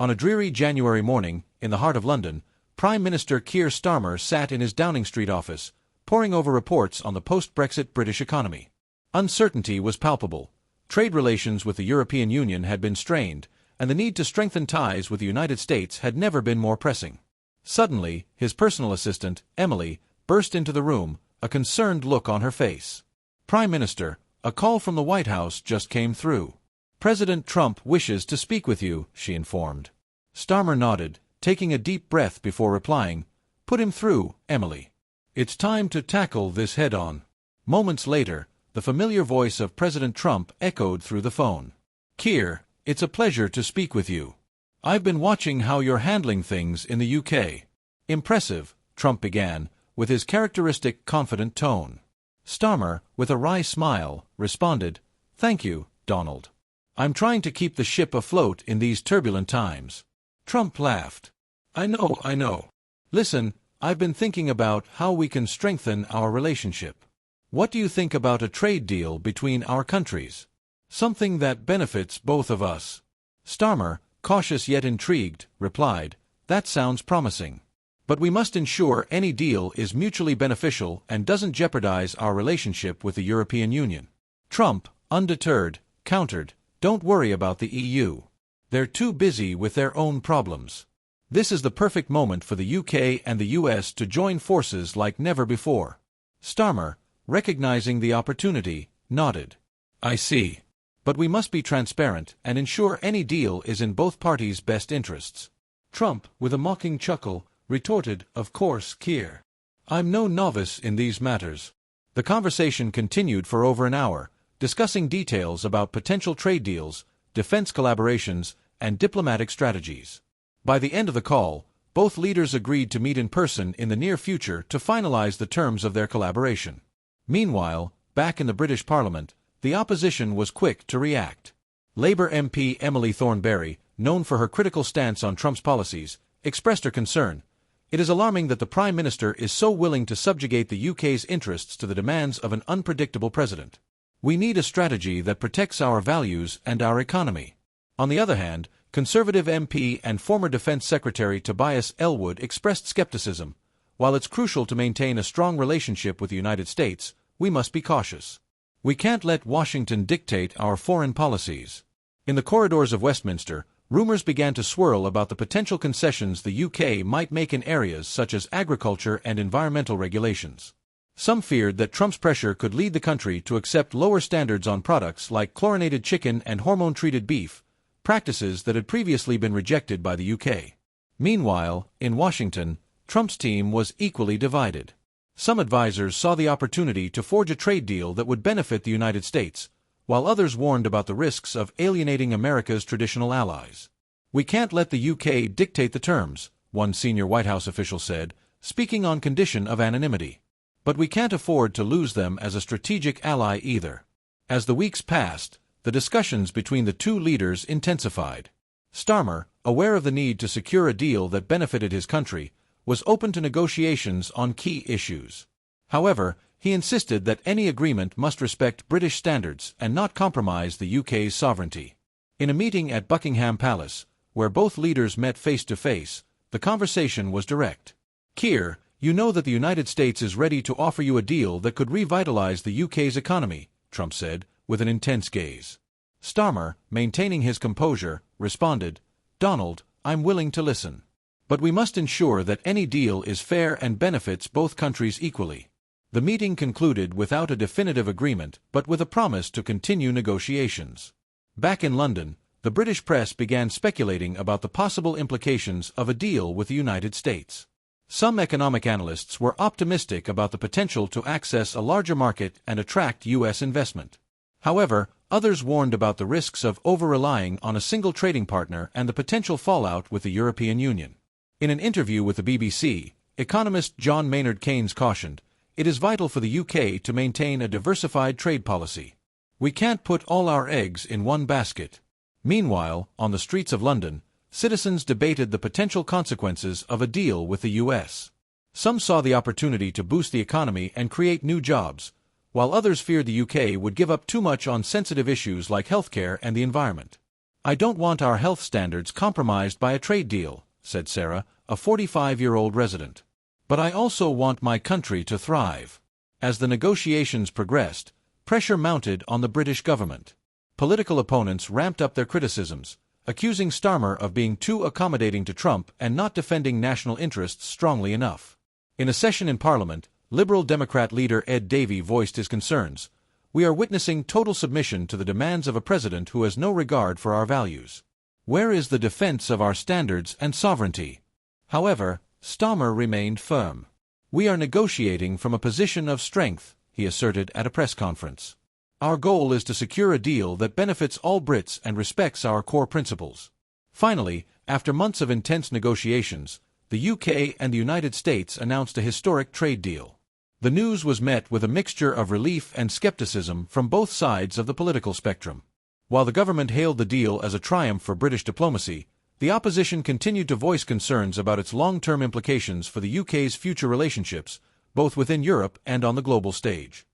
On a dreary January morning, in the heart of London, Prime Minister Keir Starmer sat in his Downing Street office, poring over reports on the post-Brexit British economy. Uncertainty was palpable. Trade relations with the European Union had been strained, and the need to strengthen ties with the United States had never been more pressing. Suddenly, his personal assistant, Emily, burst into the room, a concerned look on her face. "Prime Minister, a call from the White House just came through. President Trump wishes to speak with you," she informed. Starmer nodded, taking a deep breath before replying, "Put him through, Emily. It's time to tackle this head-on." Moments later, the familiar voice of President Trump echoed through the phone. "Keir, it's a pleasure to speak with you. I've been watching how you're handling things in the UK." "Impressive," Trump began, with his characteristic confident tone. Starmer, with a wry smile, responded, "Thank you, Donald. I'm trying to keep the ship afloat in these turbulent times." Trump laughed. I know. Listen, I've been thinking about how we can strengthen our relationship. What do you think about a trade deal between our countries? Something that benefits both of us." Starmer, cautious yet intrigued, replied, "That sounds promising. But we must ensure any deal is mutually beneficial and doesn't jeopardize our relationship with the European Union." Trump, undeterred, countered, "Don't worry about the EU. They're too busy with their own problems. This is the perfect moment for the UK and the US to join forces like never before." Starmer, recognizing the opportunity, nodded. "I see. But we must be transparent and ensure any deal is in both parties' best interests." Trump, with a mocking chuckle, retorted, "Of course, Keir. I'm no novice in these matters." The conversation continued for over an hour, discussing details about potential trade deals, defense collaborations, and diplomatic strategies. By the end of the call, both leaders agreed to meet in person in the near future to finalize the terms of their collaboration. Meanwhile, back in the British Parliament, the opposition was quick to react. Labour MP Emily Thornberry, known for her critical stance on Trump's policies, expressed her concern. "It is alarming that the Prime Minister is so willing to subjugate the UK's interests to the demands of an unpredictable president. We need a strategy that protects our values and our economy." On the other hand, Conservative MP and former Defence Secretary Tobias Ellwood expressed skepticism. "While it's crucial to maintain a strong relationship with the United States, we must be cautious. We can't let Washington dictate our foreign policies." In the corridors of Westminster, rumors began to swirl about the potential concessions the UK might make in areas such as agriculture and environmental regulations. Some feared that Trump's pressure could lead the country to accept lower standards on products like chlorinated chicken and hormone-treated beef, practices that had previously been rejected by the UK. Meanwhile, in Washington, Trump's team was equally divided. Some advisers saw the opportunity to forge a trade deal that would benefit the United States, while others warned about the risks of alienating America's traditional allies. "We can't let the UK dictate the terms," one senior White House official said, speaking on condition of anonymity. "But we can't afford to lose them as a strategic ally either." As the weeks passed, the discussions between the two leaders intensified. Starmer, aware of the need to secure a deal that benefited his country, was open to negotiations on key issues. However, he insisted that any agreement must respect British standards and not compromise the UK's sovereignty. In a meeting at Buckingham Palace, where both leaders met face-to-face, the conversation was direct. "Keir, you know that the United States is ready to offer you a deal that could revitalize the UK's economy," Trump said, with an intense gaze. Starmer, maintaining his composure, responded, "Donald, I'm willing to listen. But we must ensure that any deal is fair and benefits both countries equally." The meeting concluded without a definitive agreement, but with a promise to continue negotiations. Back in London, the British press began speculating about the possible implications of a deal with the United States. Some economic analysts were optimistic about the potential to access a larger market and attract U.S. investment. However, others warned about the risks of over-relying on a single trading partner and the potential fallout with the European Union. In an interview with the BBC, economist John Maynard Keynes cautioned, "It is vital for the UK to maintain a diversified trade policy. We can't put all our eggs in one basket." Meanwhile, on the streets of London, citizens debated the potential consequences of a deal with the US. Some saw the opportunity to boost the economy and create new jobs, while others feared the UK would give up too much on sensitive issues like healthcare and the environment. "I don't want our health standards compromised by a trade deal," said Sarah, a 45-year-old resident. "But I also want my country to thrive." As the negotiations progressed, pressure mounted on the British government. Political opponents ramped up their criticisms, accusing Starmer of being too accommodating to Trump and not defending national interests strongly enough. In a session in Parliament, Liberal Democrat leader Ed Davey voiced his concerns. "We are witnessing total submission to the demands of a president who has no regard for our values. Where is the defense of our standards and sovereignty?" However, Starmer remained firm. "We are negotiating from a position of strength," he asserted at a press conference. "Our goal is to secure a deal that benefits all Brits and respects our core principles." Finally, after months of intense negotiations, the UK and the United States announced a historic trade deal. The news was met with a mixture of relief and skepticism from both sides of the political spectrum. While the government hailed the deal as a triumph for British diplomacy, the opposition continued to voice concerns about its long-term implications for the UK's future relationships, both within Europe and on the global stage.